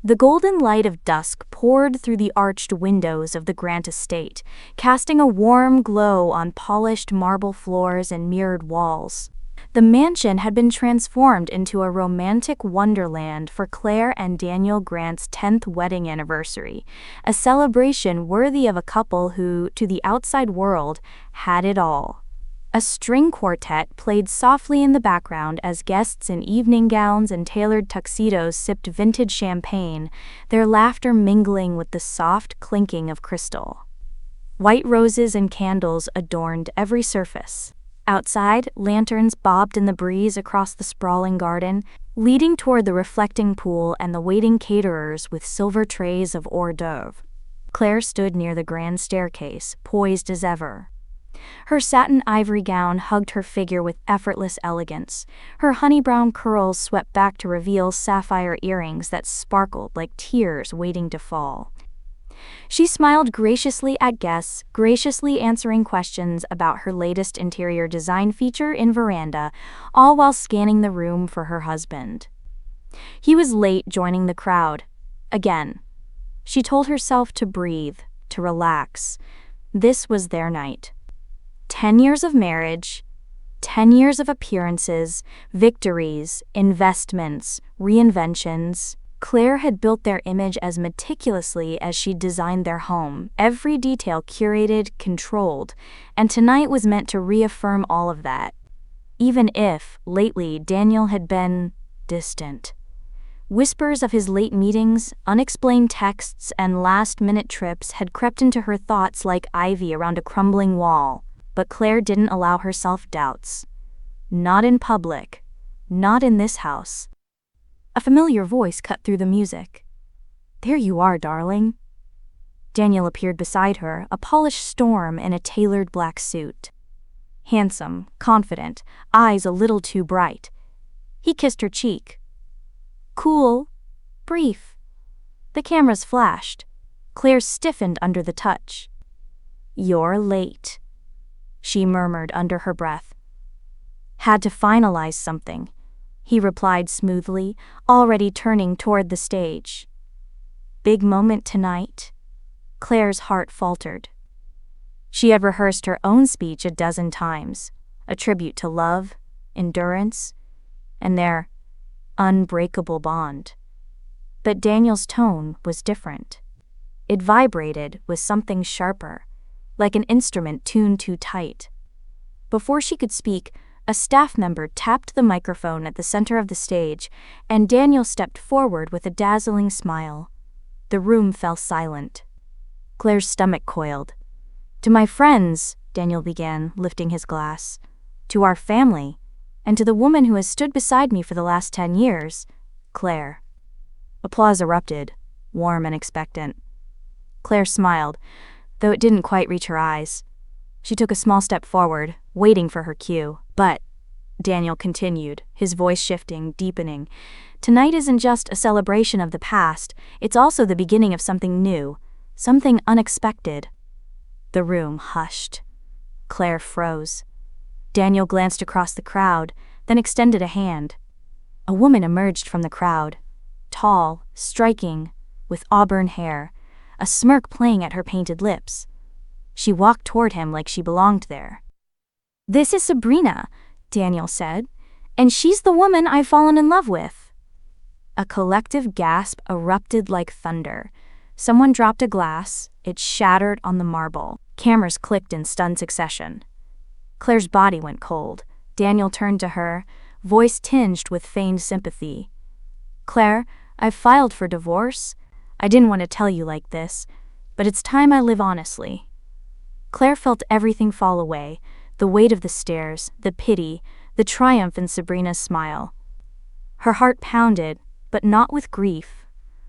The golden light of dusk poured through the arched windows of the Grant estate, casting a warm glow on polished marble floors and mirrored walls. The mansion had been transformed into a romantic wonderland for Claire and Daniel Grant's 10th wedding anniversary, a celebration worthy of a couple who, to the outside world, had it all. A string quartet played softly in the background as guests in evening gowns and tailored tuxedos sipped vintage champagne, their laughter mingling with the soft clinking of crystal. White roses and candles adorned every surface. Outside, lanterns bobbed in the breeze across the sprawling garden, leading toward the reflecting pool and the waiting caterers with silver trays of hors d'oeuvre. Claire stood near the grand staircase, poised as ever. Her satin ivory gown hugged her figure with effortless elegance. Her honey-brown curls swept back to reveal sapphire earrings that sparkled like tears waiting to fall. She smiled graciously at guests, graciously answering questions about her latest interior design feature in veranda, all while scanning the room for her husband. He was late joining the crowd. Again. She told herself to breathe, to relax. This was their night. 10 years of marriage, 10 years of appearances, victories, investments, reinventions. Claire had built their image as meticulously as she'd designed their home, every detail curated, controlled, and tonight was meant to reaffirm all of that. Even if, lately, Daniel had been distant. Whispers of his late meetings, unexplained texts, and last-minute trips had crept into her thoughts like ivy around a crumbling wall. But Claire didn't allow herself doubts. Not in public. Not in this house. A familiar voice cut through the music. "There you are, darling." Daniel appeared beside her, a polished storm in a tailored black suit. Handsome, confident, eyes a little too bright. He kissed her cheek. Cool. Brief. The cameras flashed. Claire stiffened under the touch. "You're late," she murmured under her breath. "Had to finalize something," he replied smoothly, already turning toward the stage. "Big moment tonight?" Claire's heart faltered. She had rehearsed her own speech a dozen times, a tribute to love, endurance, and their unbreakable bond. But Daniel's tone was different. It vibrated with something sharper, like an instrument tuned too tight. Before she could speak, a staff member tapped the microphone at the center of the stage, and Daniel stepped forward with a dazzling smile. The room fell silent. Claire's stomach coiled. "To my friends," Daniel began, lifting his glass. "To our family, and to the woman who has stood beside me for the last 10 years, Claire." Applause erupted, warm and expectant. Claire smiled, though it didn't quite reach her eyes. She took a small step forward, waiting for her cue. "But," Daniel continued, his voice shifting, deepening, "tonight isn't just a celebration of the past, it's also the beginning of something new, something unexpected." The room hushed. Claire froze. Daniel glanced across the crowd, then extended a hand. A woman emerged from the crowd, tall, striking, with auburn hair, a smirk playing at her painted lips. She walked toward him like she belonged there. "This is Sabrina," Daniel said, "and she's the woman I've fallen in love with." A collective gasp erupted like thunder. Someone dropped a glass, it shattered on the marble. Cameras clicked in stunned succession. Claire's body went cold. Daniel turned to her, voice tinged with feigned sympathy. "Claire, I've filed for divorce. I didn't want to tell you like this, but it's time I live honestly." Claire felt everything fall away, the weight of the stares, the pity, the triumph in Sabrina's smile. Her heart pounded, but not with grief.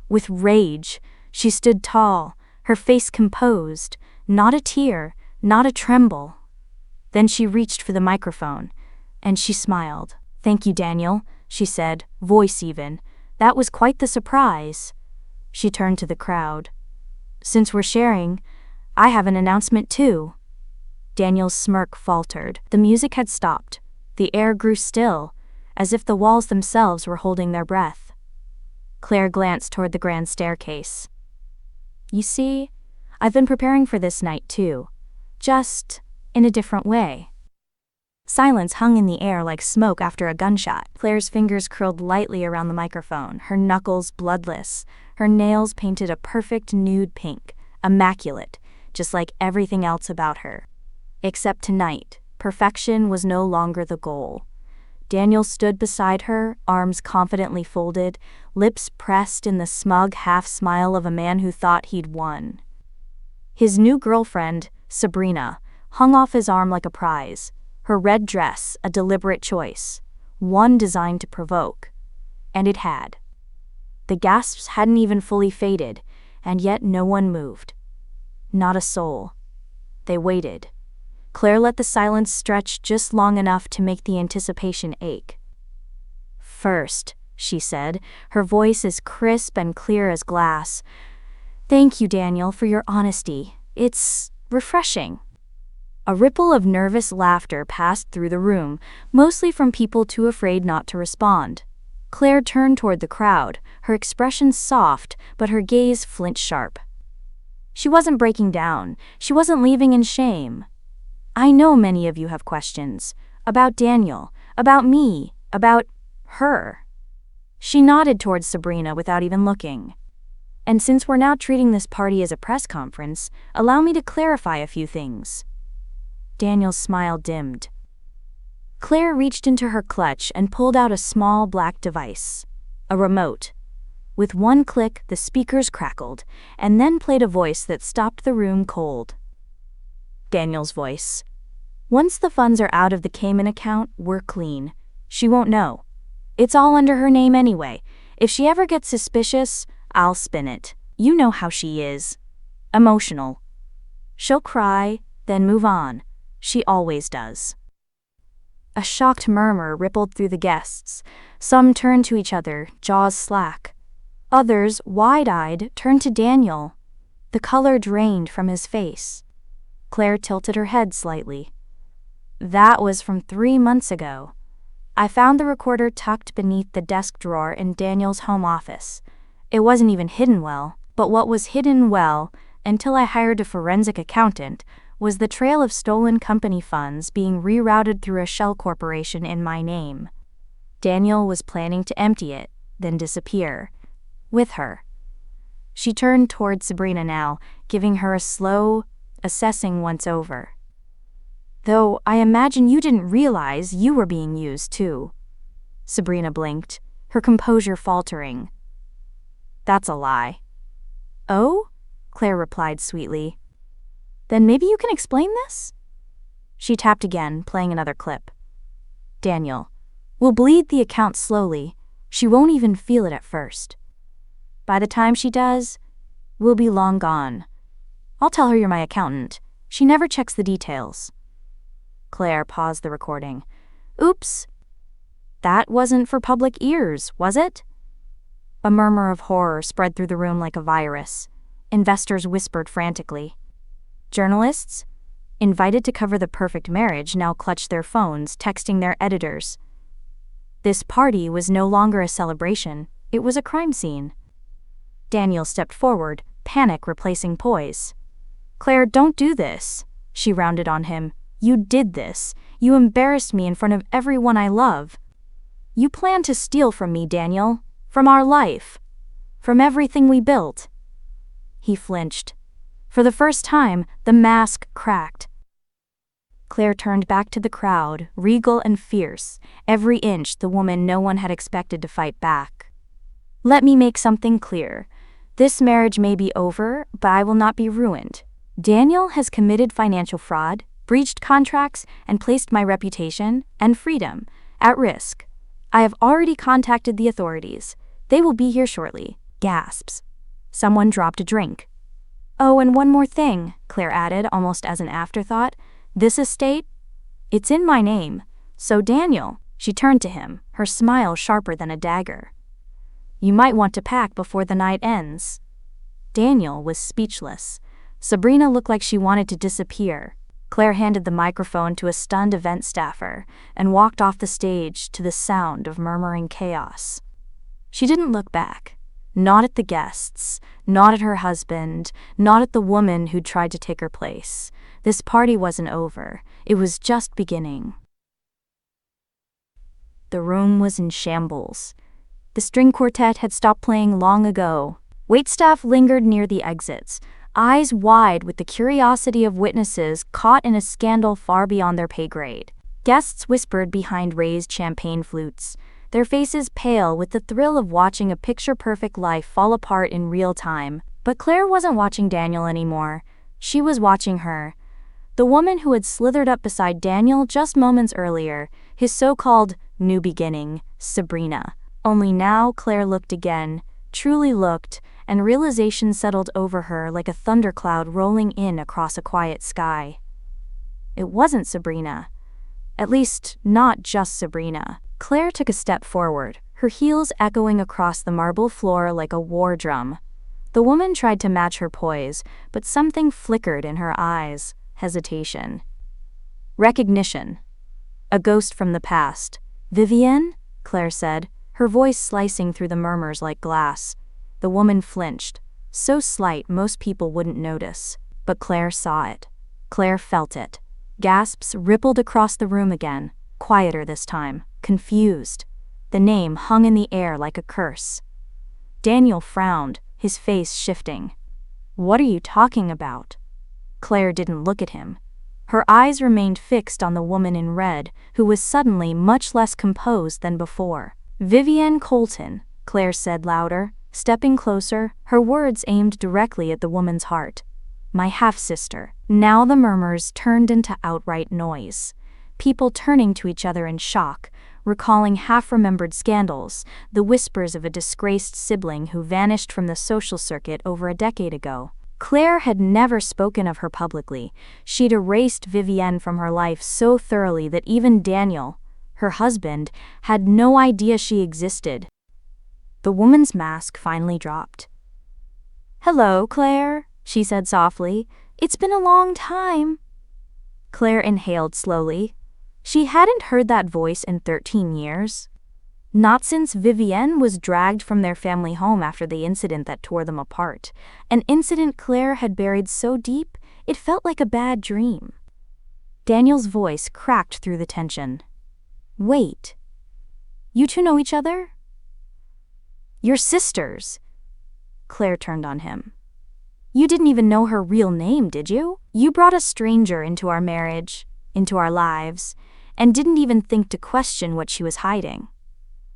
With rage, she stood tall, her face composed, not a tear, not a tremble. Then she reached for the microphone, and she smiled. "Thank you, Daniel," she said, voice even. "That was quite the surprise." She turned to the crowd. "Since we're sharing, I have an announcement too." Daniel's smirk faltered. The music had stopped. The air grew still, as if the walls themselves were holding their breath. Claire glanced toward the grand staircase. You see, I've been preparing for this night too. Just in a different way. Silence hung in the air like smoke after a gunshot. Claire's fingers curled lightly around the microphone, her knuckles bloodless, her nails painted a perfect nude pink, immaculate, just like everything else about her. Except tonight, perfection was no longer the goal. Daniel stood beside her, arms confidently folded, lips pressed in the smug half-smile of a man who thought he'd won. His new girlfriend, Sabrina, hung off his arm like a prize, her red dress a deliberate choice, one designed to provoke. And it had. The gasps hadn't even fully faded, and yet no one moved. Not a soul. They waited. Claire let the silence stretch just long enough to make the anticipation ache. First, she said, her voice as crisp and clear as glass. Thank you, Daniel, for your honesty. It's refreshing. A ripple of nervous laughter passed through the room, mostly from people too afraid not to respond. Claire turned toward the crowd, her expression soft, but her gaze flint-sharp. She wasn't breaking down. She wasn't leaving in shame. I know many of you have questions. About Daniel, about me, about her. She nodded towards Sabrina without even looking. And since we're now treating this party as a press conference, allow me to clarify a few things. Daniel's smile dimmed. Claire reached into her clutch and pulled out a small black device. A remote. With one click, the speakers crackled, and then played a voice that stopped the room cold. Daniel's voice. Once the funds are out of the Cayman account, we're clean. She won't know. It's all under her name anyway. If she ever gets suspicious, I'll spin it. You know how she is. Emotional. She'll cry, then move on. She always does. A shocked murmur rippled through the guests. Some turned to each other, jaws slack. Others, wide-eyed, turned to Daniel. The color drained from his face. Claire tilted her head slightly. That was from 3 months ago. I found the recorder tucked beneath the desk drawer in Daniel's home office. It wasn't even hidden well, but what was hidden well, until I hired a forensic accountant, was the trail of stolen company funds being rerouted through a shell corporation in my name. Daniel was planning to empty it, then disappear. With her. She turned toward Sabrina now, giving her a slow, assessing once-over. Though I imagine you didn't realize you were being used too. Sabrina blinked, her composure faltering. That's a lie. Oh? Claire replied sweetly. Then maybe you can explain this? She tapped again, playing another clip. Daniel, we'll bleed the account slowly. She won't even feel it at first. By the time she does, we'll be long gone. I'll tell her you're my accountant. She never checks the details. Claire paused the recording. Oops. That wasn't for public ears, was it? A murmur of horror spread through the room like a virus. Investors whispered frantically. Journalists, invited to cover the perfect marriage, now clutched their phones, texting their editors. This party was no longer a celebration, it was a crime scene. Daniel stepped forward, panic replacing poise. Claire, don't do this, she rounded on him. You did this. You embarrassed me in front of everyone I love. You plan to steal from me, Daniel. From our life. From everything we built. He flinched. For the first time, the mask cracked. Claire turned back to the crowd, regal and fierce, every inch the woman no one had expected to fight back. Let me make something clear. This marriage may be over, but I will not be ruined. Daniel has committed financial fraud, breached contracts, and placed my reputation and freedom at risk. I have already contacted the authorities. They will be here shortly. Gasps. Someone dropped a drink. Oh, and one more thing, Claire added, almost as an afterthought. This estate? It's in my name. So Daniel, she turned to him, her smile sharper than a dagger. You might want to pack before the night ends. Daniel was speechless. Sabrina looked like she wanted to disappear. Claire handed the microphone to a stunned event staffer and walked off the stage to the sound of murmuring chaos. She didn't look back. Not at the guests, not at her husband, not at the woman who'd tried to take her place. This party wasn't over. It was just beginning. The room was in shambles. The string quartet had stopped playing long ago. Waitstaff lingered near the exits, eyes wide with the curiosity of witnesses caught in a scandal far beyond their pay grade. Guests whispered behind raised champagne flutes, their faces pale with the thrill of watching a picture-perfect life fall apart in real time. But Claire wasn't watching Daniel anymore. She was watching her. The woman who had slithered up beside Daniel just moments earlier, his so-called new beginning, Sabrina. Only now Claire looked again, truly looked, and realization settled over her like a thundercloud rolling in across a quiet sky. It wasn't Sabrina. At least, not just Sabrina. Claire took a step forward, her heels echoing across the marble floor like a war drum. The woman tried to match her poise, but something flickered in her eyes. Hesitation. Recognition. A ghost from the past. "Vivienne?" Claire said, her voice slicing through the murmurs like glass. The woman flinched, so slight most people wouldn't notice. But Claire saw it. Claire felt it. Gasps rippled across the room again, quieter this time, confused. The name hung in the air like a curse. Daniel frowned, his face shifting. "What are you talking about?" Claire didn't look at him. Her eyes remained fixed on the woman in red, who was suddenly much less composed than before. "Vivienne Colton," Claire said louder, stepping closer, her words aimed directly at the woman's heart. "My half-sister." Now the murmurs turned into outright noise. People turning to each other in shock, recalling half-remembered scandals, the whispers of a disgraced sibling who vanished from the social circuit over a decade ago. Claire had never spoken of her publicly. She'd erased Vivienne from her life so thoroughly that even Daniel, her husband, had no idea she existed. The woman's mask finally dropped. "Hello, Claire," she said softly. "It's been a long time." Claire inhaled slowly. She hadn't heard that voice in 13 years. Not since Vivienne was dragged from their family home after the incident that tore them apart. An incident Claire had buried so deep, it felt like a bad dream. Daniel's voice cracked through the tension. "Wait. You two know each other?" "You're sisters." Claire turned on him. "You didn't even know her real name, did you? You brought a stranger into our marriage, into our lives, and didn't even think to question what she was hiding."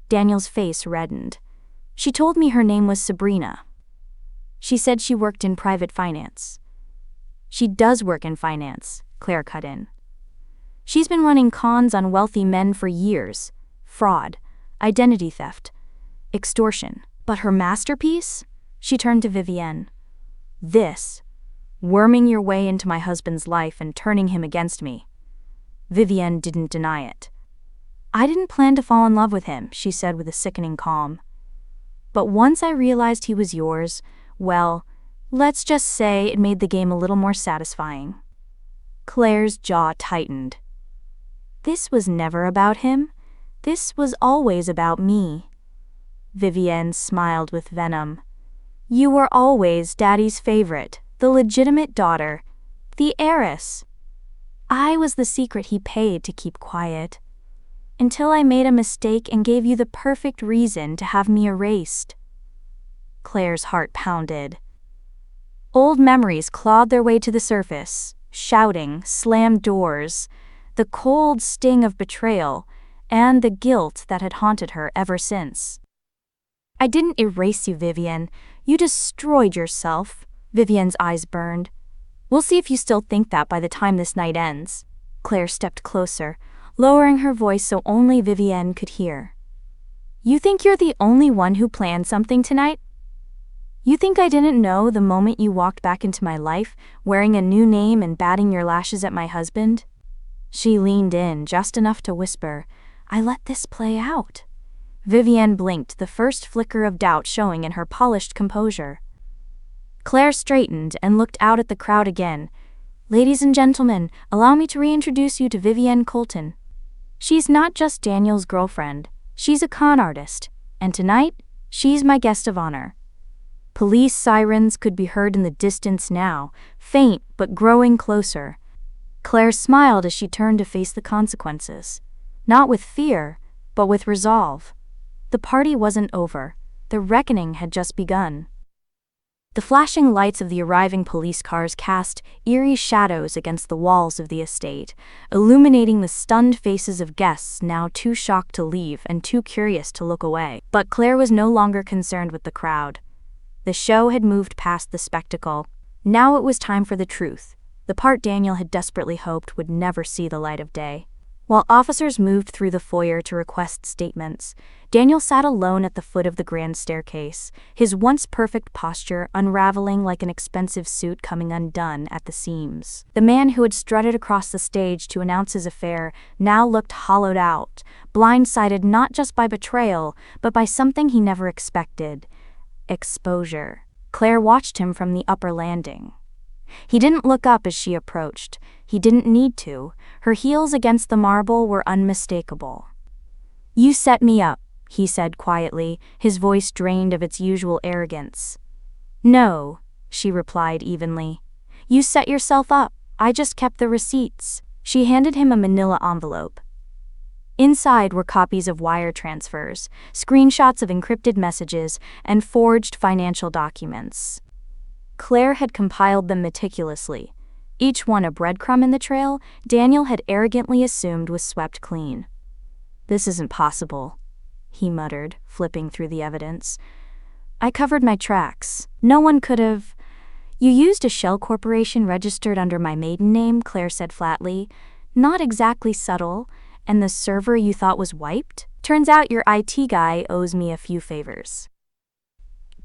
Daniel's face reddened. "She told me her name was Sabrina. She said she worked in private finance." "She does work in finance," Claire cut in. "She's been running cons on wealthy men for years. Fraud, identity theft, extortion. But her masterpiece?" She turned to Vivienne. "This. Worming your way into my husband's life and turning him against me." Vivienne didn't deny it. "I didn't plan to fall in love with him," she said with a sickening calm. "But once I realized he was yours, well, let's just say it made the game a little more satisfying." Claire's jaw tightened. "This was never about him. This was always about me." Vivienne smiled with venom. "You were always Daddy's favorite, the legitimate daughter, the heiress. I was the secret he paid to keep quiet. Until I made a mistake and gave you the perfect reason to have me erased." Claire's heart pounded. Old memories clawed their way to the surface, shouting, slammed doors, the cold sting of betrayal, and the guilt that had haunted her ever since. "I didn't erase you, Vivienne. You destroyed yourself." Vivienne's eyes burned. "We'll see if you still think that by the time this night ends." Claire stepped closer, lowering her voice so only Vivienne could hear. "You think you're the only one who planned something tonight? You think I didn't know the moment you walked back into my life, wearing a new name and batting your lashes at my husband?" She leaned in just enough to whisper, "I let this play out." Vivienne blinked, the first flicker of doubt showing in her polished composure. Claire straightened and looked out at the crowd again. "Ladies and gentlemen, allow me to reintroduce you to Vivienne Colton. She's not just Daniel's girlfriend, she's a con artist, and tonight, she's my guest of honor." Police sirens could be heard in the distance now, faint but growing closer. Claire smiled as she turned to face the consequences. Not with fear, but with resolve. The party wasn't over. The reckoning had just begun. The flashing lights of the arriving police cars cast eerie shadows against the walls of the estate, illuminating the stunned faces of guests now too shocked to leave and too curious to look away. But Claire was no longer concerned with the crowd. The show had moved past the spectacle. Now it was time for the truth, the part Daniel had desperately hoped would never see the light of day. While officers moved through the foyer to request statements, Daniel sat alone at the foot of the grand staircase, his once perfect posture unraveling like an expensive suit coming undone at the seams. The man who had strutted across the stage to announce his affair now looked hollowed out, blindsided not just by betrayal, but by something he never expected: exposure. Claire watched him from the upper landing. He didn't look up as she approached. He didn't need to. Her heels against the marble were unmistakable. "You set me up," he said quietly, his voice drained of its usual arrogance. "No," she replied evenly. "You set yourself up. I just kept the receipts." She handed him a manila envelope. Inside were copies of wire transfers, screenshots of encrypted messages, and forged financial documents. Claire had compiled them meticulously. Each one a breadcrumb in the trail Daniel had arrogantly assumed was swept clean. "This isn't possible," he muttered, flipping through the evidence. "I covered my tracks. No one could have—" "You used a shell corporation registered under my maiden name," Claire said flatly. "Not exactly subtle. And the server you thought was wiped? Turns out your IT guy owes me a few favors."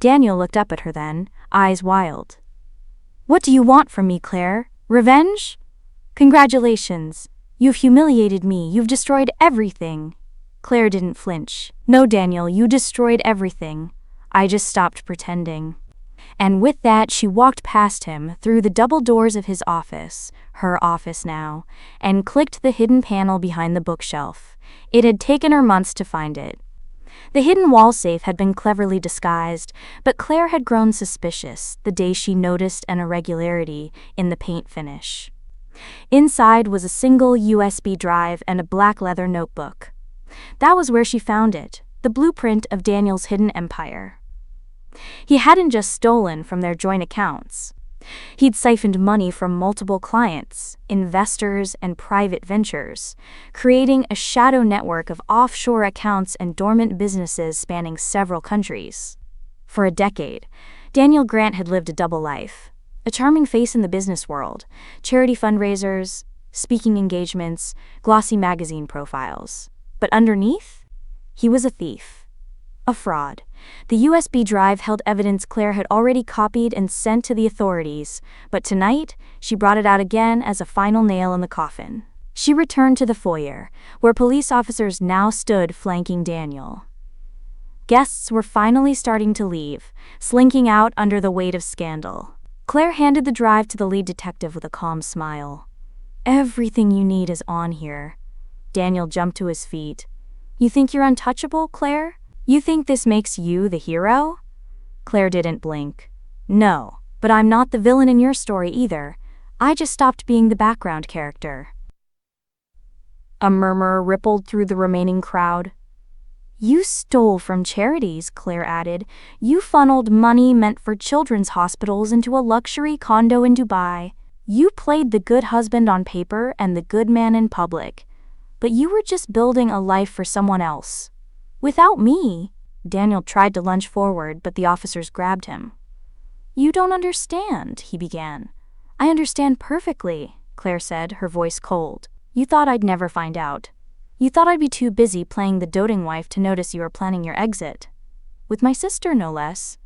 Daniel looked up at her then, eyes wild. "What do you want from me, Claire? Revenge? Congratulations. You've humiliated me. You've destroyed everything." Claire didn't flinch. "No, Daniel, you destroyed everything. I just stopped pretending." And with that, she walked past him, through the double doors of his office, her office now, and clicked the hidden panel behind the bookshelf. It had taken her months to find it. The hidden wall safe had been cleverly disguised, but Claire had grown suspicious the day she noticed an irregularity in the paint finish. Inside was a single USB drive and a black leather notebook. That was where she found it, the blueprint of Daniel's hidden empire. He hadn't just stolen from their joint accounts. He'd siphoned money from multiple clients, investors, and private ventures, creating a shadow network of offshore accounts and dormant businesses spanning several countries. For a decade, Daniel Grant had lived a double life. A charming face in the business world, charity fundraisers, speaking engagements, glossy magazine profiles. But underneath, he was a thief. A fraud. The USB drive held evidence Claire had already copied and sent to the authorities, but tonight she brought it out again as a final nail in the coffin. She returned to the foyer, where police officers now stood flanking Daniel. Guests were finally starting to leave, slinking out under the weight of scandal. Claire handed the drive to the lead detective with a calm smile. "Everything you need is on here." Daniel jumped to his feet. "You think you're untouchable, Claire? You think this makes you the hero?" Claire didn't blink. "No, but I'm not the villain in your story either. I just stopped being the background character." A murmur rippled through the remaining crowd. "You stole from charities," Claire added. "You funneled money meant for children's hospitals into a luxury condo in Dubai. You played the good husband on paper and the good man in public. But you were just building a life for someone else. Without me." Daniel tried to lunge forward, but the officers grabbed him. "You don't understand," he began. "I understand perfectly," Claire said, her voice cold. "You thought I'd never find out. You thought I'd be too busy playing the doting wife to notice you were planning your exit. With my sister, no less."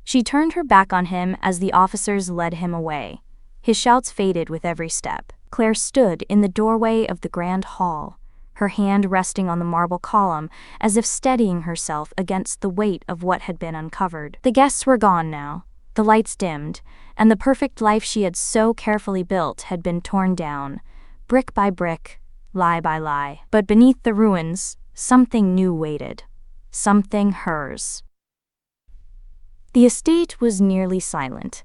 She turned her back on him as the officers led him away. His shouts faded with every step. Claire stood in the doorway of the grand hall, her hand resting on the marble column as if steadying herself against the weight of what had been uncovered. The guests were gone now, the lights dimmed, and the perfect life she had so carefully built had been torn down, brick by brick, lie by lie. But beneath the ruins, something new waited. Something hers. The estate was nearly silent.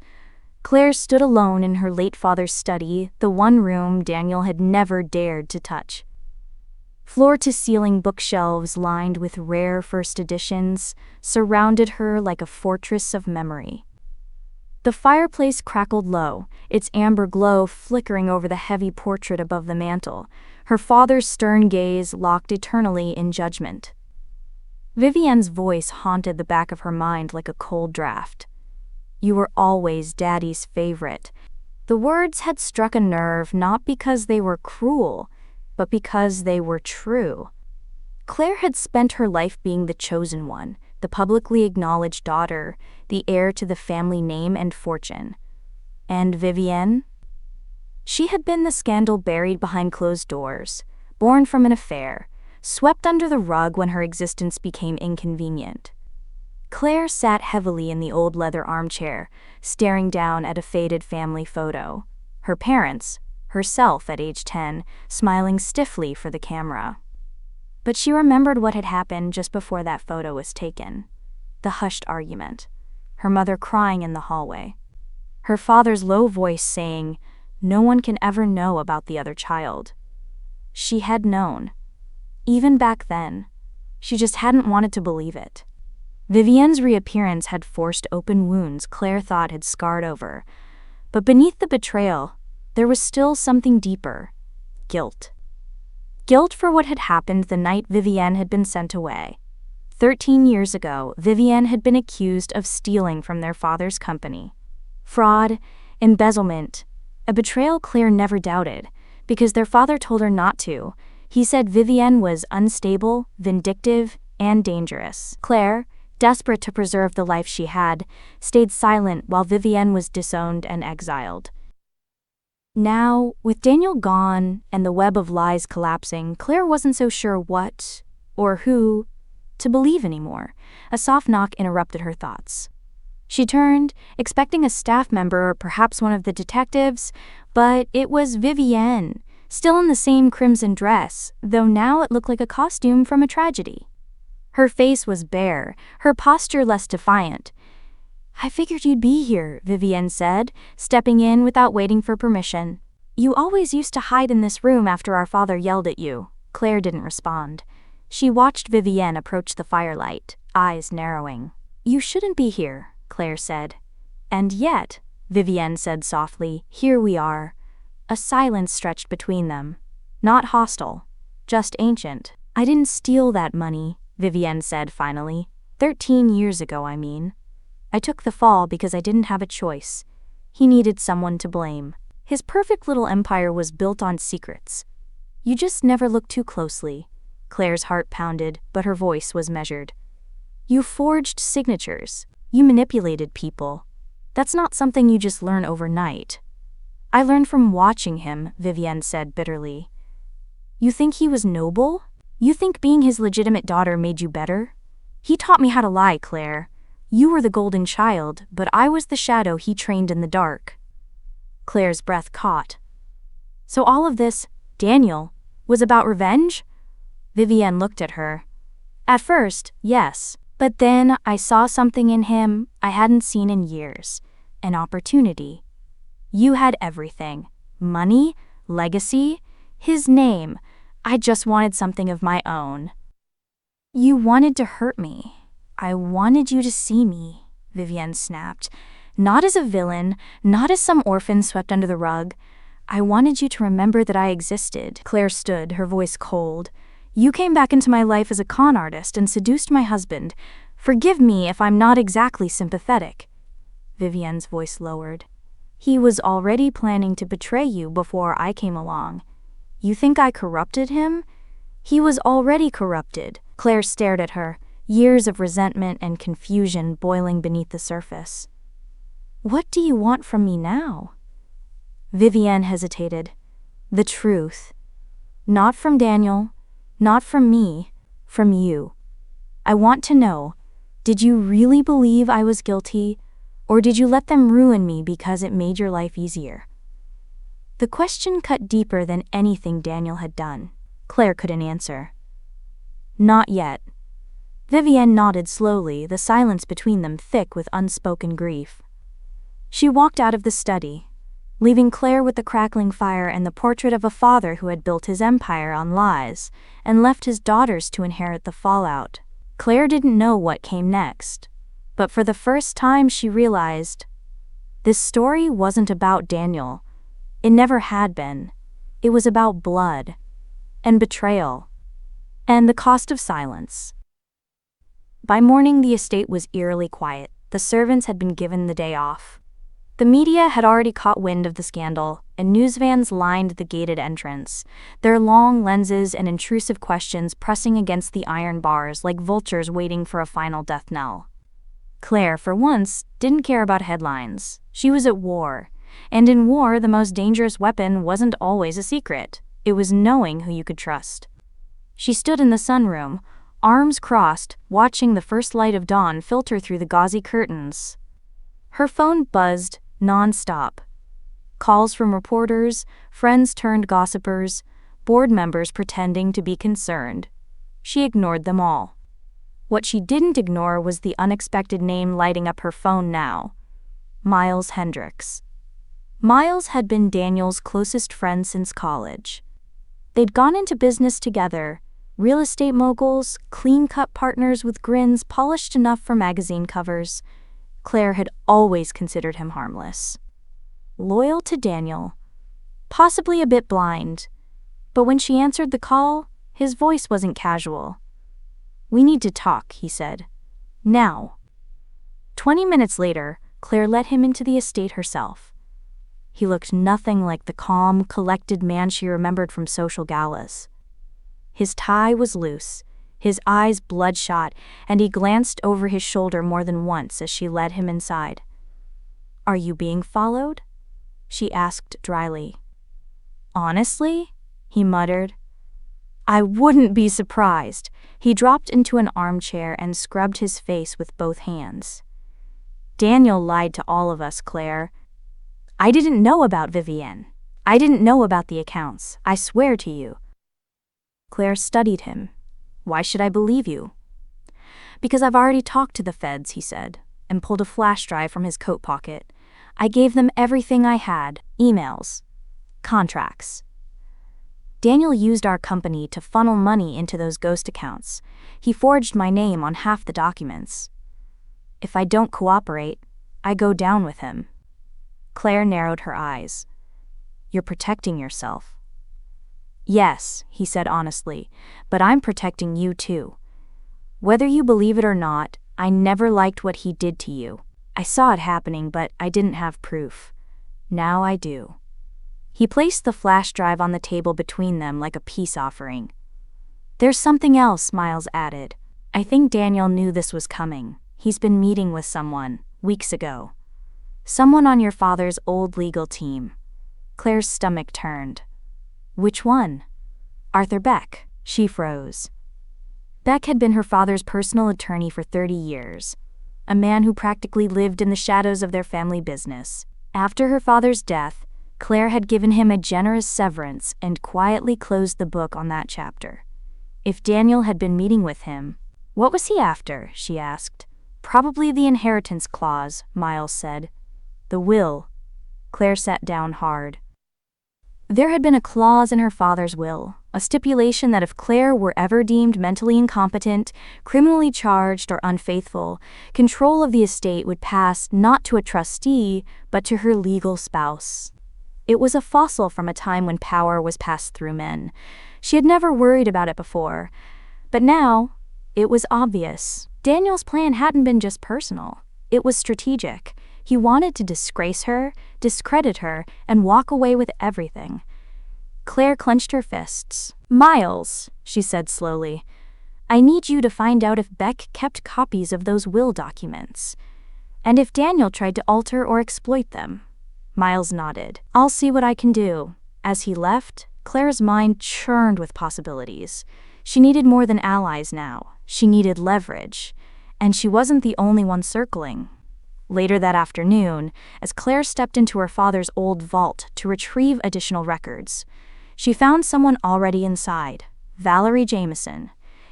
Claire stood alone in her late father's study, the one room Daniel had never dared to touch. Floor-to-ceiling bookshelves lined with rare first editions surrounded her like a fortress of memory. The fireplace crackled low, its amber glow flickering over the heavy portrait above the mantel, her father's stern gaze locked eternally in judgment. Vivienne's voice haunted the back of her mind like a cold draft. "You were always Daddy's favorite." The words had struck a nerve not because they were cruel, but because they were true. Claire had spent her life being the chosen one, the publicly acknowledged daughter, the heir to the family name and fortune. And Vivienne? She had been the scandal buried behind closed doors, born from an affair, swept under the rug when her existence became inconvenient. Claire sat heavily in the old leather armchair, staring down at a faded family photo. Her parents, herself at age 10, smiling stiffly for the camera. But she remembered what had happened just before that photo was taken. The hushed argument. Her mother crying in the hallway. Her father's low voice saying, "No one can ever know about the other child." She had known. Even back then. She just hadn't wanted to believe it. Vivienne's reappearance had forced open wounds Claire thought had scarred over. But beneath the betrayal, there was still something deeper. Guilt. Guilt for what had happened the night Vivienne had been sent away. 13 years ago, Vivienne had been accused of stealing from their father's company. Fraud, embezzlement, a betrayal Claire never doubted, because their father told her not to. He said Vivienne was unstable, vindictive, and dangerous. Claire, desperate to preserve the life she had, stayed silent while Vivienne was disowned and exiled. Now, with Daniel gone and the web of lies collapsing, Claire wasn't so sure what, or who, to believe anymore. A soft knock interrupted her thoughts. She turned, expecting a staff member or perhaps one of the detectives, but it was Vivienne, still in the same crimson dress, though now it looked like a costume from a tragedy. Her face was bare, her posture less defiant. "I figured you'd be here," Vivienne said, stepping in without waiting for permission. "You always used to hide in this room after our father yelled at you." Claire didn't respond. She watched Vivienne approach the firelight, eyes narrowing. "You shouldn't be here," Claire said. "And yet," Vivienne said softly, "here we are." A silence stretched between them. Not hostile, just ancient. "I didn't steal that money," Vivienne said finally. 13 years ago, I mean. I took the fall because I didn't have a choice. He needed someone to blame. His perfect little empire was built on secrets. You just never looked too closely." Claire's heart pounded, but her voice was measured. "You forged signatures. You manipulated people. That's not something you just learn overnight." "I learned from watching him," Vivienne said bitterly. "You think he was noble? You think being his legitimate daughter made you better? He taught me how to lie, Claire. You were the golden child, but I was the shadow he trained in the dark." Claire's breath caught. "So all of this, Daniel, was about revenge?" Vivienne looked at her. "At first, yes. But then I saw something in him I hadn't seen in years. An opportunity. You had everything. Money, legacy, his name. I just wanted something of my own." "You wanted to hurt me. I wanted you to see me," Vivienne snapped. "Not as a villain, not as some orphan swept under the rug. I wanted you to remember that I existed." Claire stood, her voice cold. "You came back into my life as a con artist and seduced my husband. Forgive me if I'm not exactly sympathetic." Vivienne's voice lowered. "He was already planning to betray you before I came along. You think I corrupted him? He was already corrupted." Claire stared at her, years of resentment and confusion boiling beneath the surface. "What do you want from me now?" Vivienne hesitated. "The truth. Not from Daniel, not from me, from you. I want to know, did you really believe I was guilty, or did you let them ruin me because it made your life easier?" The question cut deeper than anything Daniel had done. Claire couldn't answer. "Not yet. Vivienne nodded slowly, the silence between them thick with unspoken grief. She walked out of the study, leaving Claire with the crackling fire and the portrait of a father who had built his empire on lies and left his daughters to inherit the fallout. Claire didn't know what came next, but for the first time she realized this story wasn't about Daniel. It never had been. It was about blood and betrayal and the cost of silence. By morning, the estate was eerily quiet. The servants had been given the day off. The media had already caught wind of the scandal, and news vans lined the gated entrance, their long lenses and intrusive questions pressing against the iron bars like vultures waiting for a final death knell. Claire, for once, didn't care about headlines. She was at war, and in war the most dangerous weapon wasn't always a secret. It was knowing who you could trust. She stood in the sunroom, arms crossed, watching the first light of dawn filter through the gauzy curtains. Her phone buzzed non-stop. Calls from reporters, friends turned gossipers, board members pretending to be concerned. She ignored them all. What she didn't ignore was the unexpected name lighting up her phone now: Miles Hendricks. Miles had been Daniel's closest friend since college. They'd gone into business together, real estate moguls, clean-cut partners with grins polished enough for magazine covers. Claire had always considered him harmless. Loyal to Daniel, possibly a bit blind, but when she answered the call, his voice wasn't casual. "We need to talk," he said. "Now." 20 minutes later, Claire let him into the estate herself. He looked nothing like the calm, collected man she remembered from social galas. His tie was loose, his eyes bloodshot, and he glanced over his shoulder more than once as she led him inside. "Are you being followed?" she asked dryly. "Honestly?" he muttered. "I wouldn't be surprised." He dropped into an armchair and scrubbed his face with both hands. "Daniel lied to all of us, Claire. I didn't know about Vivienne. I didn't know about the accounts, I swear to you." Claire studied him. "Why should I believe you?" "Because I've already talked to the feds," he said, and pulled a flash drive from his coat pocket. "I gave them everything I had, emails, contracts. Daniel used our company to funnel money into those ghost accounts. He forged my name on half the documents. If I don't cooperate, I go down with him." Claire narrowed her eyes. "You're protecting yourself." "Yes," he said honestly, "but I'm protecting you too. Whether you believe it or not, I never liked what he did to you. I saw it happening, but I didn't have proof. Now I do." He placed the flash drive on the table between them like a peace offering. "There's something else," Miles added. "I think Daniel knew this was coming. He's been meeting with someone, weeks ago. Someone on your father's old legal team." Claire's stomach turned. "Which one?" "Arthur Beck." She froze. Beck had been her father's personal attorney for 30 years, a man who practically lived in the shadows of their family business. After her father's death, Claire had given him a generous severance and quietly closed the book on that chapter. If Daniel had been meeting with him, what was he after? She asked. "Probably the inheritance clause," Miles said. "The will." Claire sat down hard. There had been a clause in her father's will, a stipulation that if Claire were ever deemed mentally incompetent, criminally charged, or unfaithful, control of the estate would pass not to a trustee, but to her legal spouse. It was a fossil from a time when power was passed through men. She had never worried about it before, but now it was obvious. Daniel's plan hadn't been just personal. It was strategic. He wanted to disgrace her, discredit her, and walk away with everything. Claire clenched her fists. "Miles," she said slowly, "I need you to find out if Beck kept copies of those will documents, and if Daniel tried to alter or exploit them." Miles nodded. "I'll see what I can do." As he left, Claire's mind churned with possibilities. She needed more than allies now. She needed leverage. And she wasn't the only one circling. Later that afternoon, as Claire stepped into her father's old vault to retrieve additional records, she found someone already inside: Valerie Jameson.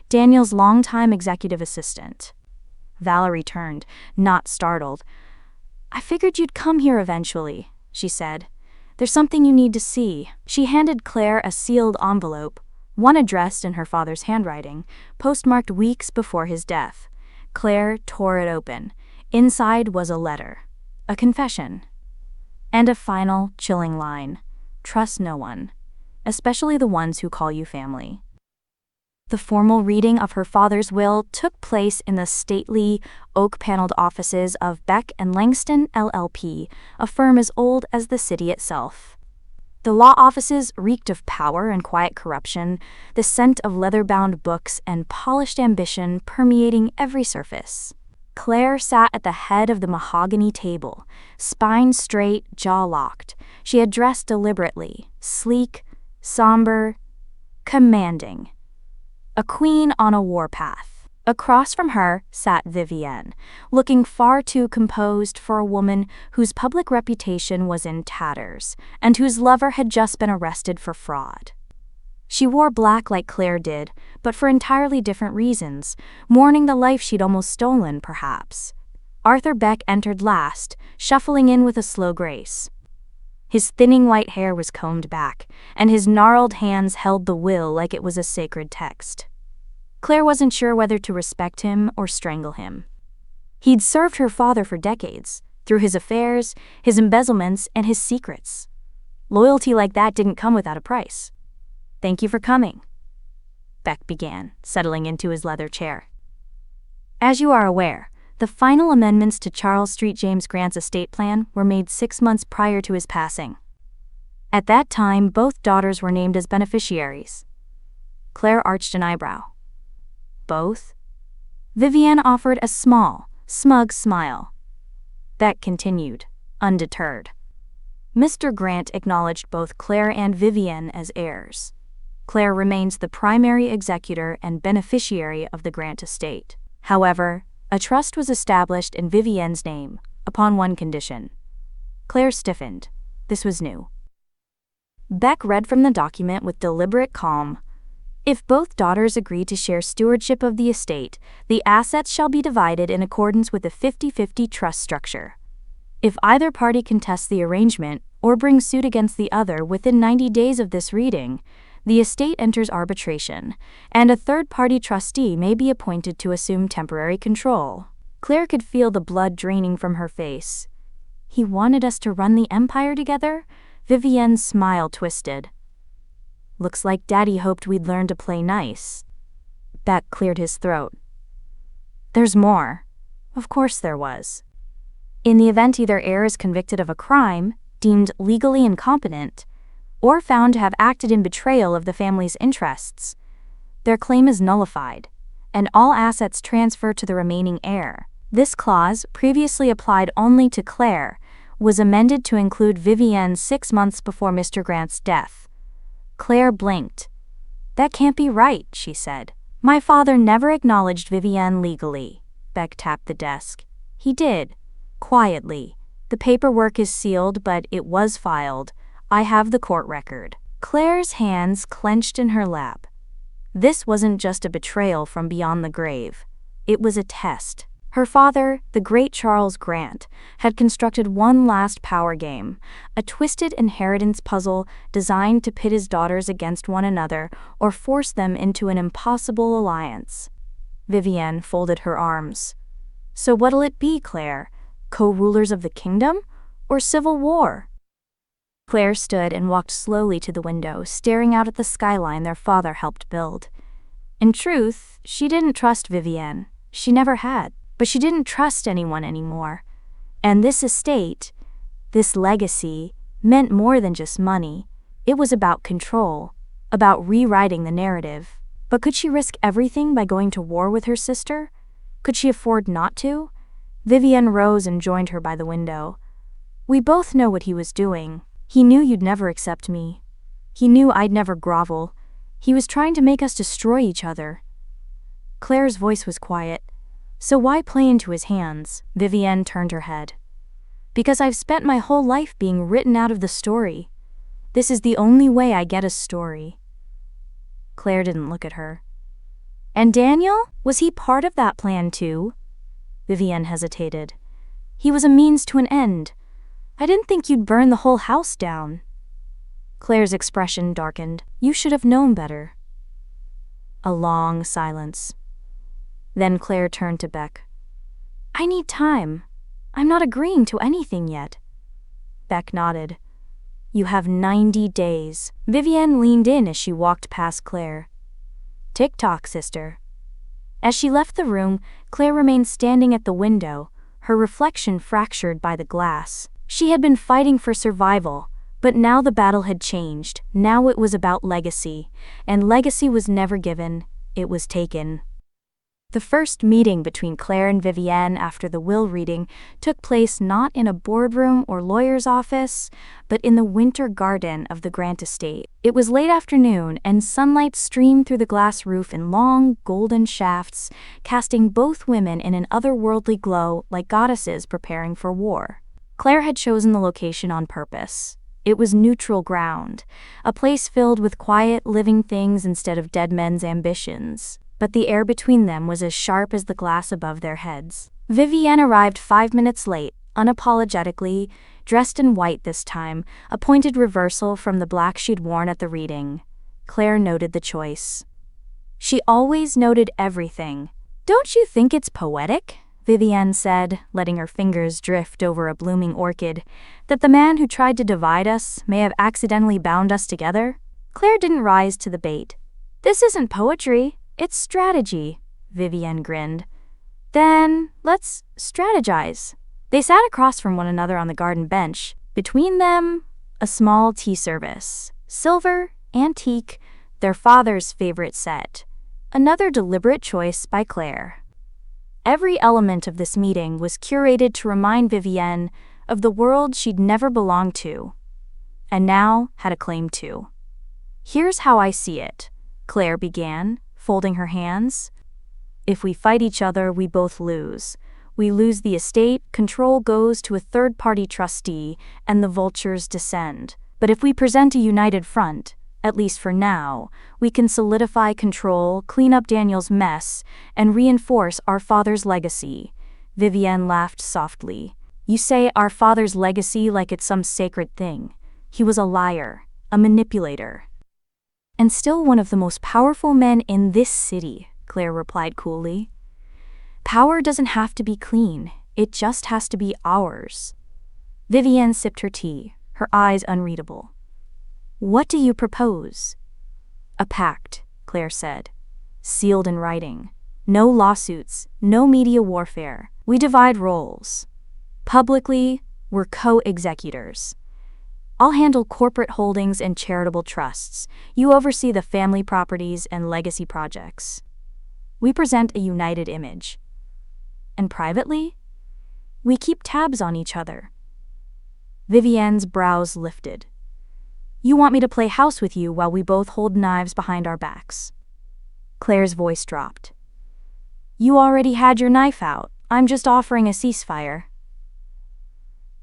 Daniel's longtime executive assistant. Valerie turned, not startled. "I figured you'd come here eventually," she said. "There's something you need to see." She handed Claire a sealed envelope, one addressed in her father's handwriting, postmarked weeks before his death. Claire tore it open. Inside was a letter, a confession, and a final, chilling line: "Trust no one, especially the ones who call you family." The formal reading of her father's will took place in the stately, oak-paneled offices of Beck and Langston LLP, a firm as old as the city itself. The law offices reeked of power and quiet corruption, the scent of leather-bound books and polished ambition permeating every surface. Claire sat at the head of the mahogany table, spine straight, jaw locked. She had dressed deliberately, sleek, somber, commanding. A queen on a warpath. Across from her sat Vivienne, looking far too composed for a woman whose public reputation was in tatters, and whose lover had just been arrested for fraud. She wore black like Claire did, but for entirely different reasons, mourning the life she'd almost stolen, perhaps. Arthur Beck entered last, shuffling in with a slow grace. His thinning white hair was combed back, and his gnarled hands held the will like it was a sacred text. Claire wasn't sure whether to respect him or strangle him. He'd served her father for decades, through his affairs, his embezzlements, and his secrets. Loyalty like that didn't come without a price. "Thank you for coming," Beck began, settling into his leather chair. "As you are aware, the final amendments to Charles Street James Grant's estate plan were made 6 months prior to his passing. At that time, both daughters were named as beneficiaries." Claire arched an eyebrow. "Both?" Vivienne offered a small, smug smile. Beck continued, undeterred. "Mr. Grant acknowledged both Claire and Vivienne as heirs. Claire remains the primary executor and beneficiary of the Grant estate. However, a trust was established in Vivienne's name, upon one condition." Claire stiffened. This was new. Beck read from the document with deliberate calm. "If both daughters agree to share stewardship of the estate, the assets shall be divided in accordance with a 50-50 trust structure. If either party contests the arrangement or brings suit against the other within 90 days of this reading, the estate enters arbitration, and a third-party trustee may be appointed to assume temporary control." Claire could feel the blood draining from her face. "He wanted us to run the empire together?" Vivienne's smile twisted. "Looks like Daddy hoped we'd learn to play nice." Beck cleared his throat. "There's more." Of course there was. In the event either heir is convicted of a crime, deemed legally incompetent, or found to have acted in betrayal of the family's interests, their claim is nullified, and all assets transfer to the remaining heir. This clause, previously applied only to Claire, was amended to include Vivienne 6 months before Mr. Grant's death. Claire blinked. "That can't be right," she said. "My father never acknowledged Vivienne legally." Beck tapped the desk. "He did, quietly. The paperwork is sealed, but it was filed. I have the court record." Claire's hands clenched in her lap. This wasn't just a betrayal from beyond the grave. It was a test. Her father, the great Charles Grant, had constructed one last power game, a twisted inheritance puzzle designed to pit his daughters against one another or force them into an impossible alliance. Vivienne folded her arms. "So what'll it be, Claire? Co-rulers of the kingdom? Or civil war?" Claire stood and walked slowly to the window, staring out at the skyline their father helped build. In truth, she didn't trust Vivienne. She never had. But she didn't trust anyone anymore. And this estate, this legacy, meant more than just money. It was about control, about rewriting the narrative. But could she risk everything by going to war with her sister? Could she afford not to? Vivienne rose and joined her by the window. "We both know what he was doing. He knew you'd never accept me. He knew I'd never grovel. He was trying to make us destroy each other." Claire's voice was quiet. "So why play into his hands?" Vivienne turned her head. "Because I've spent my whole life being written out of the story. This is the only way I get a story." Claire didn't look at her. And Daniel? Was he part of that plan too? Vivienne hesitated. He was a means to an end. I didn't think you'd burn the whole house down. Claire's expression darkened. You should have known better. A long silence. Then Claire turned to Beck. I need time. I'm not agreeing to anything yet. Beck nodded. You have 90 days. Vivienne leaned in as she walked past Claire. Tick-tock, sister. As she left the room, Claire remained standing at the window, her reflection fractured by the glass. She had been fighting for survival, but now the battle had changed. Now it was about legacy, and legacy was never given, it was taken. The first meeting between Claire and Vivienne after the will reading took place not in a boardroom or lawyer's office, but in the winter garden of the Grant estate. It was late afternoon, and sunlight streamed through the glass roof in long, golden shafts, casting both women in an otherworldly glow like goddesses preparing for war. Claire had chosen the location on purpose. It was neutral ground, a place filled with quiet, living things instead of dead men's ambitions. But the air between them was as sharp as the glass above their heads. Vivienne arrived 5 minutes late, unapologetically, dressed in white this time, a pointed reversal from the black she'd worn at the reading. Claire noted the choice. She always noted everything. Don't you think it's poetic? Vivienne said, letting her fingers drift over a blooming orchid, that the man who tried to divide us may have accidentally bound us together? Claire didn't rise to the bait. This isn't poetry. It's strategy, Vivienne grinned. Then, let's strategize. They sat across from one another on the garden bench. Between them, a small tea service. Silver, antique, their father's favorite set. Another deliberate choice by Claire. Every element of this meeting was curated to remind Vivienne of the world she'd never belonged to, and now had a claim to. Here's how I see it, Claire began, folding her hands. If we fight each other, we both lose. We lose the estate, control goes to a third-party trustee, and the vultures descend. But if we present a united front, at least for now, we can solidify control, clean up Daniel's mess, and reinforce our father's legacy. Vivienne laughed softly. You say our father's legacy like it's some sacred thing. He was a liar, a manipulator. And still one of the most powerful men in this city, Claire replied coolly. Power doesn't have to be clean, it just has to be ours. Vivienne sipped her tea, her eyes unreadable. What do you propose? A pact, Claire said, sealed in writing. No lawsuits, no media warfare. We divide roles. Publicly, we're co-executors. I'll handle corporate holdings and charitable trusts. You oversee the family properties and legacy projects. We present a united image. And privately, we keep tabs on each other. Vivienne's brows lifted. You want me to play house with you while we both hold knives behind our backs? Claire's voice dropped. You already had your knife out. I'm just offering a ceasefire.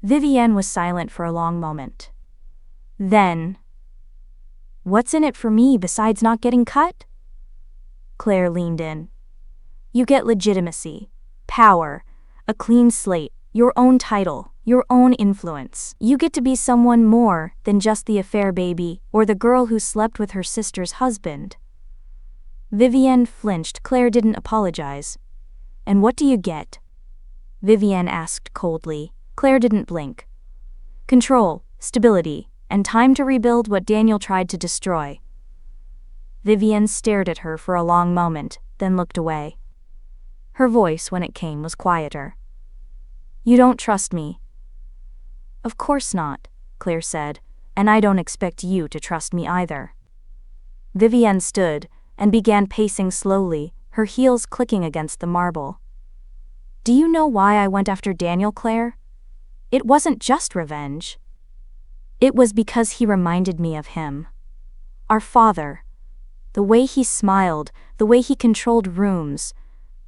Vivienne was silent for a long moment. Then, what's in it for me besides not getting cut? Claire leaned in. You get legitimacy, power, a clean slate, your own title, your own influence. You get to be someone more than just the affair baby or the girl who slept with her sister's husband. Vivienne flinched. Claire didn't apologize. And what do you get? Vivienne asked coldly. Claire didn't blink. Control, stability, and time to rebuild what Daniel tried to destroy. Vivienne stared at her for a long moment, then looked away. Her voice, when it came, was quieter. You don't trust me. Of course not, Claire said, and I don't expect you to trust me either. Vivienne stood and began pacing slowly, her heels clicking against the marble. Do you know why I went after Daniel, Claire? It wasn't just revenge. It was because he reminded me of him. Our father. The way he smiled, the way he controlled rooms,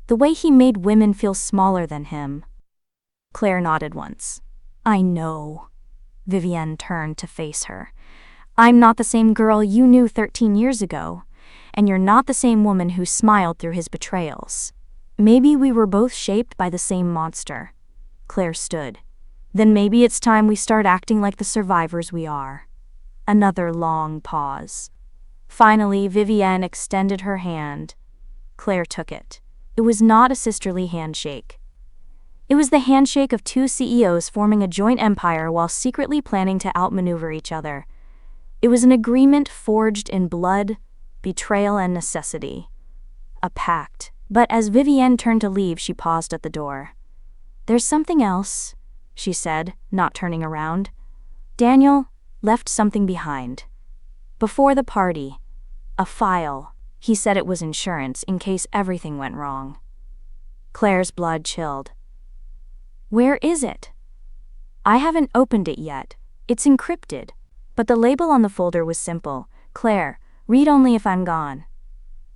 the way he made women feel smaller than him. Claire nodded once. I know. Vivienne turned to face her. I'm not the same girl you knew 13 years ago. and you're not the same woman who smiled through his betrayals. Maybe we were both shaped by the same monster. Claire stood. Then maybe it's time we start acting like the survivors we are. Another long pause. Finally, Vivienne extended her hand. Claire took it. It was not a sisterly handshake. It was the handshake of two CEOs forming a joint empire while secretly planning to outmaneuver each other. It was an agreement forged in blood, betrayal, and necessity. A pact. But as Vivienne turned to leave, she paused at the door. "There's something else," she said, not turning around. "Daniel left something behind. Before the party. A file. He said it was insurance in case everything went wrong." Claire's blood chilled. "Where is it?" "I haven't opened it yet. It's encrypted." But the label on the folder was simple. "Claire, read only if I'm gone."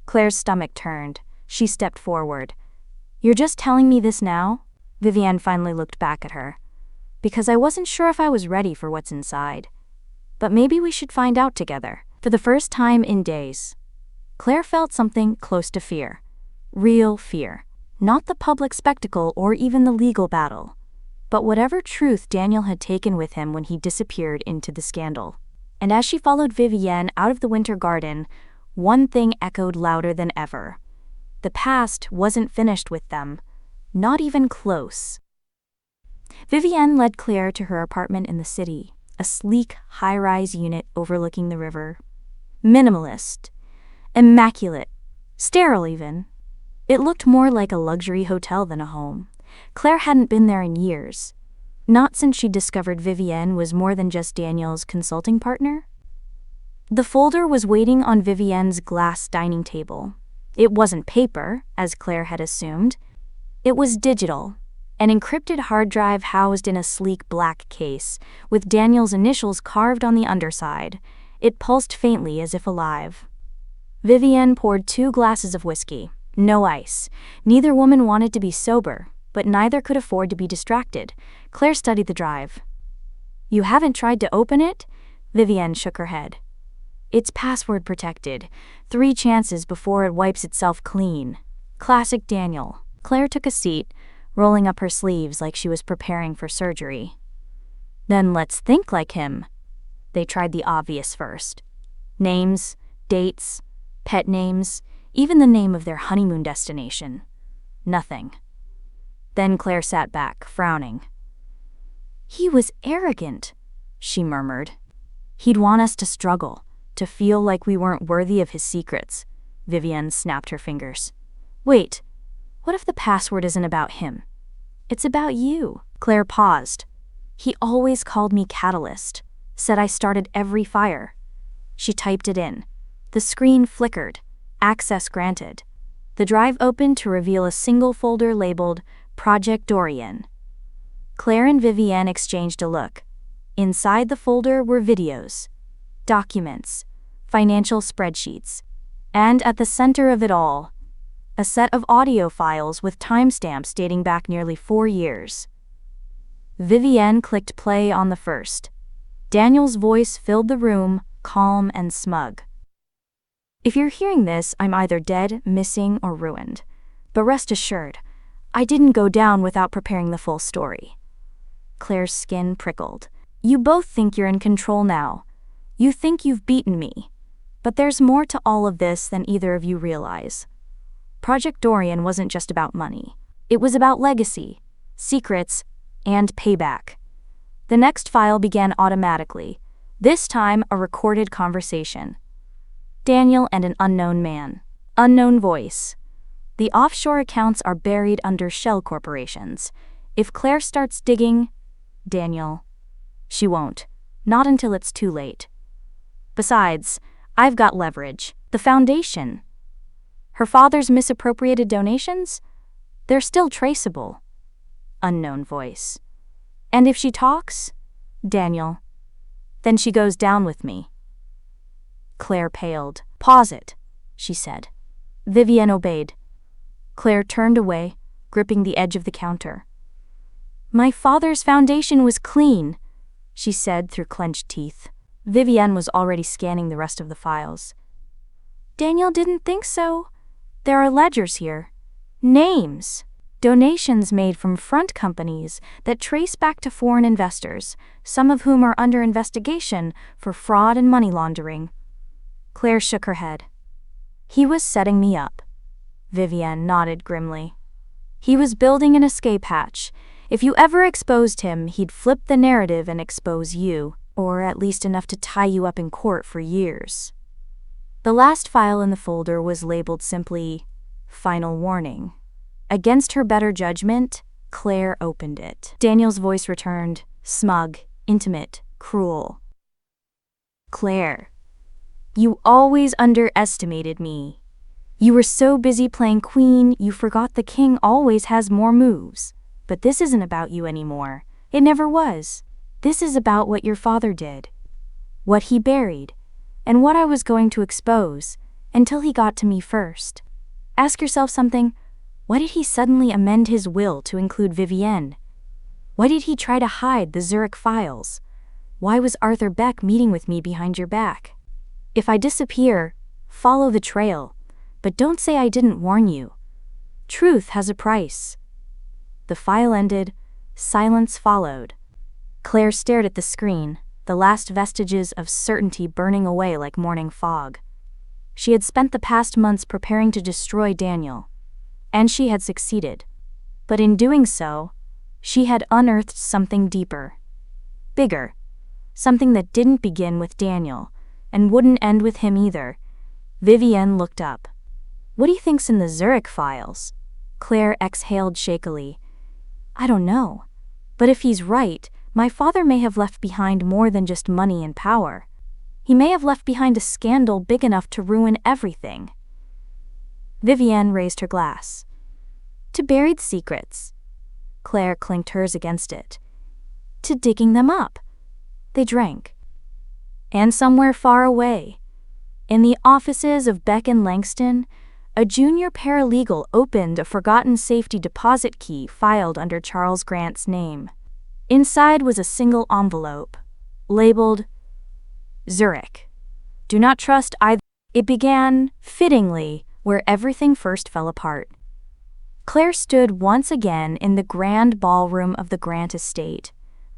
Claire's stomach turned. She stepped forward. "You're just telling me this now?" Vivienne finally looked back at her. "Because I wasn't sure if I was ready for what's inside. But maybe we should find out together." For the first time in days, Claire felt something close to fear. Real fear. Not the public spectacle or even the legal battle, but whatever truth Daniel had taken with him when he disappeared into the scandal. And as she followed Vivienne out of the winter garden, one thing echoed louder than ever. The past wasn't finished with them. Not even close. Vivienne led Claire to her apartment in the city, a sleek, high-rise unit overlooking the river. Minimalist. Immaculate. Sterile even. It looked more like a luxury hotel than a home. Claire hadn't been there in years. Not since she discovered Vivienne was more than just Daniel's consulting partner. The folder was waiting on Vivienne's glass dining table. It wasn't paper, as Claire had assumed. It was digital, an encrypted hard drive housed in a sleek black case, with Daniel's initials carved on the underside. It pulsed faintly as if alive. Vivienne poured 2 glasses of whiskey. No ice. Neither woman wanted to be sober, but neither could afford to be distracted. Claire studied the drive. "You haven't tried to open it?" Vivienne shook her head. "It's password protected. 3 chances before it wipes itself clean. Classic Daniel." Claire took a seat, rolling up her sleeves like she was preparing for surgery. "Then let's think like him." They tried the obvious first. Names, dates, pet names, even the name of their honeymoon destination. Nothing. Then Claire sat back, frowning. "He was arrogant," she murmured. "He'd want us to struggle, to feel like we weren't worthy of his secrets." Vivienne snapped her fingers. "Wait, what if the password isn't about him? It's about you." Claire paused. "He always called me Catalyst, said I started every fire." She typed it in. The screen flickered. Access granted. The drive opened to reveal a single folder labeled Project Dorian. Claire and Vivienne exchanged a look. Inside the folder were videos, documents, financial spreadsheets, and at the center of it all, a set of audio files with timestamps dating back nearly 4 years. Vivienne clicked play on the first. Daniel's voice filled the room, calm and smug. "If you're hearing this, I'm either dead, missing, or ruined. But rest assured, I didn't go down without preparing the full story." Claire's skin prickled. "You both think you're in control now. You think you've beaten me. But there's more to all of this than either of you realize. Project Dorian wasn't just about money. It was about legacy, secrets, and payback." The next file began automatically, this time a recorded conversation. Daniel and an unknown man. Unknown voice. "The offshore accounts are buried under shell corporations. If Claire starts digging, Daniel, she won't. Not until it's too late. Besides, I've got leverage. The foundation. Her father's misappropriated donations? They're still traceable." Unknown voice. "And if she talks, Daniel, then she goes down with me." Claire paled. "Pause it," she said. Vivienne obeyed. Claire turned away, gripping the edge of the counter. "My father's foundation was clean," she said through clenched teeth. Vivienne was already scanning the rest of the files. Daniel didn't think so. There are ledgers here. Names. Donations made from front companies that trace back to foreign investors, some of whom are under investigation for fraud and money laundering. Claire shook her head. He was setting me up. Vivienne nodded grimly. He was building an escape hatch. If you ever exposed him, he'd flip the narrative and expose you, or at least enough to tie you up in court for years. The last file in the folder was labeled simply, Final Warning. Against her better judgment, Claire opened it. Daniel's voice returned, smug, intimate, cruel. Claire, you always underestimated me. You were so busy playing queen, you forgot the king always has more moves. But this isn't about you anymore. It never was. This is about what your father did. What he buried. And what I was going to expose, until he got to me first. Ask yourself something. Why did he suddenly amend his will to include Vivienne? Why did he try to hide the Zurich files? Why was Arthur Beck meeting with me behind your back? If I disappear, follow the trail, but don't say I didn't warn you. Truth has a price. The file ended, silence followed. Claire stared at the screen, the last vestiges of certainty burning away like morning fog. She had spent the past months preparing to destroy Daniel. And she had succeeded. But in doing so, she had unearthed something deeper. Bigger. Something that didn't begin with Daniel, and wouldn't end with him either. Vivienne looked up. What do you think's in the Zurich files? Claire exhaled shakily. I don't know. But if he's right, my father may have left behind more than just money and power. He may have left behind a scandal big enough to ruin everything. Vivienne raised her glass. To buried secrets. Claire clinked hers against it. To digging them up. They drank. And somewhere far away, in the offices of Beck and Langston, a junior paralegal opened a forgotten safety deposit key filed under Charles Grant's name. Inside was a single envelope, labeled Zurich. Do not trust either. It began, fittingly, where everything first fell apart. Claire stood once again in the grand ballroom of the Grant estate,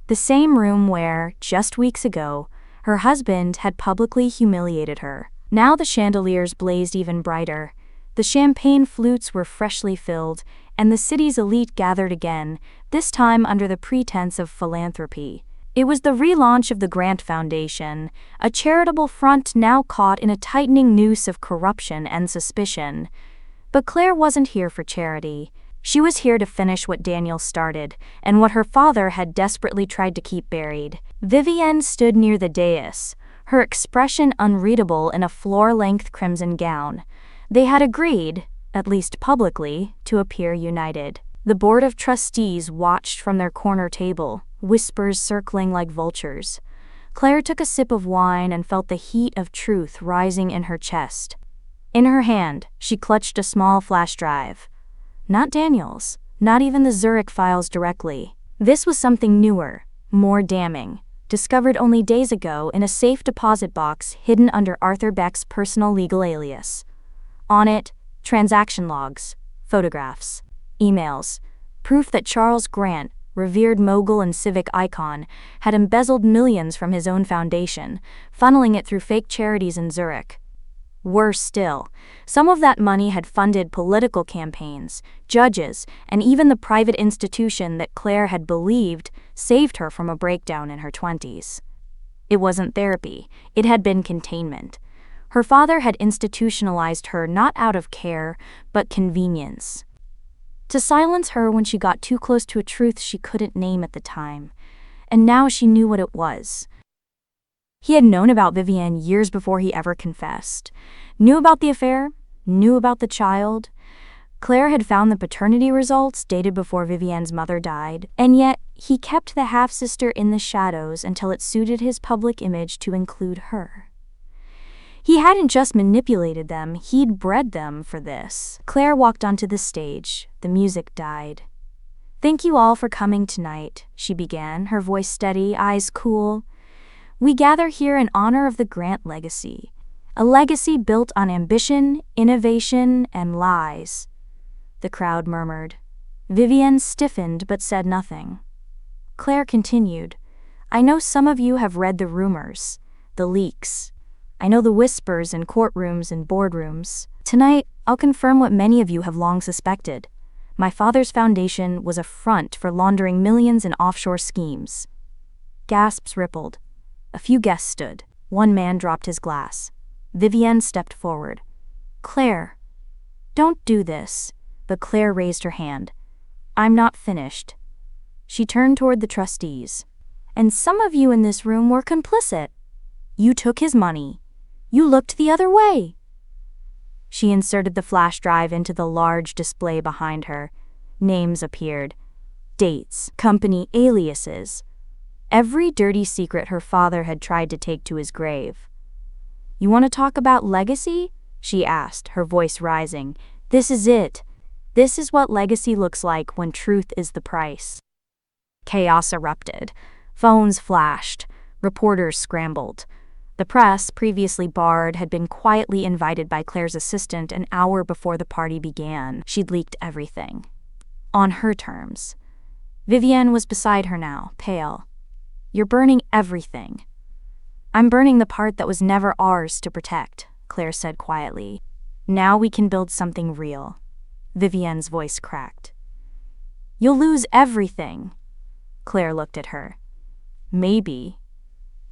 the same room where, just weeks ago, her husband had publicly humiliated her. Now the chandeliers blazed even brighter, the champagne flutes were freshly filled, and the city's elite gathered again, this time under the pretense of philanthropy. It was the relaunch of the Grant Foundation, a charitable front now caught in a tightening noose of corruption and suspicion. But Claire wasn't here for charity. She was here to finish what Daniel started, and what her father had desperately tried to keep buried. Vivienne stood near the dais, her expression unreadable in a floor-length crimson gown. They had agreed, at least publicly, to appear united. The board of trustees watched from their corner table, whispers circling like vultures. Claire took a sip of wine and felt the heat of truth rising in her chest. In her hand, she clutched a small flash drive. Not Daniel's, not even the Zurich files directly. This was something newer, more damning, discovered only days ago in a safe deposit box hidden under Arthur Beck's personal legal alias. On it, transaction logs, photographs, emails, proof that Charles Grant, revered mogul and civic icon, had embezzled millions from his own foundation, funneling it through fake charities in Zurich. Worse still, some of that money had funded political campaigns, judges, and even the private institution that Claire had believed saved her from a breakdown in her 20s. It wasn't therapy, it had been containment. Her father had institutionalized her not out of care, but convenience. To silence her when she got too close to a truth she couldn't name at the time. And now she knew what it was. He had known about Vivienne years before he ever confessed. Knew about the affair, knew about the child. Claire had found the paternity results dated before Vivienne's mother died, and yet he kept the half-sister in the shadows until it suited his public image to include her. He hadn't just manipulated them, he'd bred them for this. Claire walked onto the stage. The music died. Thank you all for coming tonight, she began, her voice steady, eyes cool. We gather here in honor of the Grant legacy. A legacy built on ambition, innovation, and lies. The crowd murmured. Vivienne stiffened but said nothing. Claire continued, I know some of you have read the rumors, the leaks. I know the whispers in courtrooms and boardrooms. Tonight, I'll confirm what many of you have long suspected. My father's foundation was a front for laundering millions in offshore schemes. Gasps rippled. A few guests stood. One man dropped his glass. Vivienne stepped forward. Claire, don't do this. But Claire raised her hand. I'm not finished. She turned toward the trustees. And some of you in this room were complicit. You took his money. You looked the other way. She inserted the flash drive into the large display behind her. Names appeared. Dates, company aliases. Every dirty secret her father had tried to take to his grave. You want to talk about legacy? She asked, her voice rising. This is it. This is what legacy looks like when truth is the price. Chaos erupted. Phones flashed. Reporters scrambled. The press, previously barred, had been quietly invited by Claire's assistant an hour before the party began. She'd leaked everything. On her terms. Vivienne was beside her now, pale. You're burning everything. I'm burning the part that was never ours to protect, Claire said quietly. Now we can build something real. Vivienne's voice cracked. You'll lose everything. Claire looked at her. Maybe.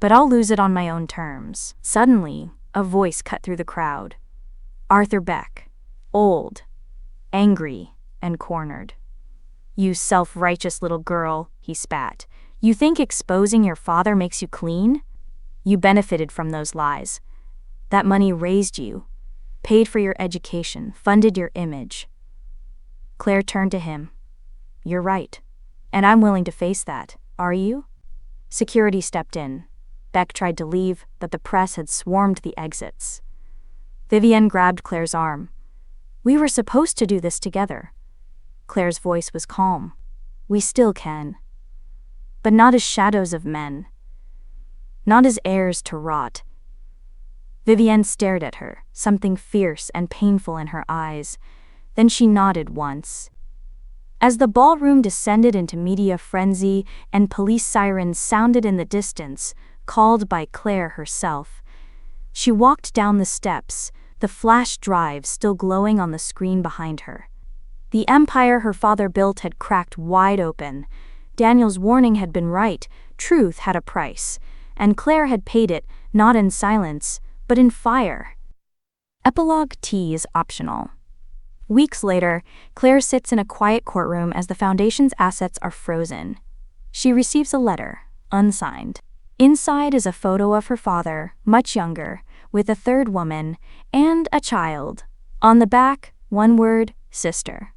But I'll lose it on my own terms. Suddenly, a voice cut through the crowd. Arthur Beck. Old. Angry. And cornered. You self-righteous little girl, he spat. You think exposing your father makes you clean? You benefited from those lies. That money raised you, paid for your education, funded your image. Claire turned to him. You're right. And I'm willing to face that. Are you? Security stepped in. Beck tried to leave, but the press had swarmed the exits. Vivienne grabbed Claire's arm. We were supposed to do this together. Claire's voice was calm. We still can. But not as shadows of men. Not as heirs to rot. Vivienne stared at her, something fierce and painful in her eyes. Then she nodded once. As the ballroom descended into media frenzy and police sirens sounded in the distance, called by Claire herself, she walked down the steps, the flash drive still glowing on the screen behind her. The empire her father built had cracked wide open. Daniel's warning had been right. Truth had a price, and Claire had paid it, not in silence, but in fire. Epilogue T is optional. Weeks later, Claire sits in a quiet courtroom as the foundation's assets are frozen. She receives a letter, unsigned. Inside is a photo of her father, much younger, with a third woman, and a child. On the back, one word, sister.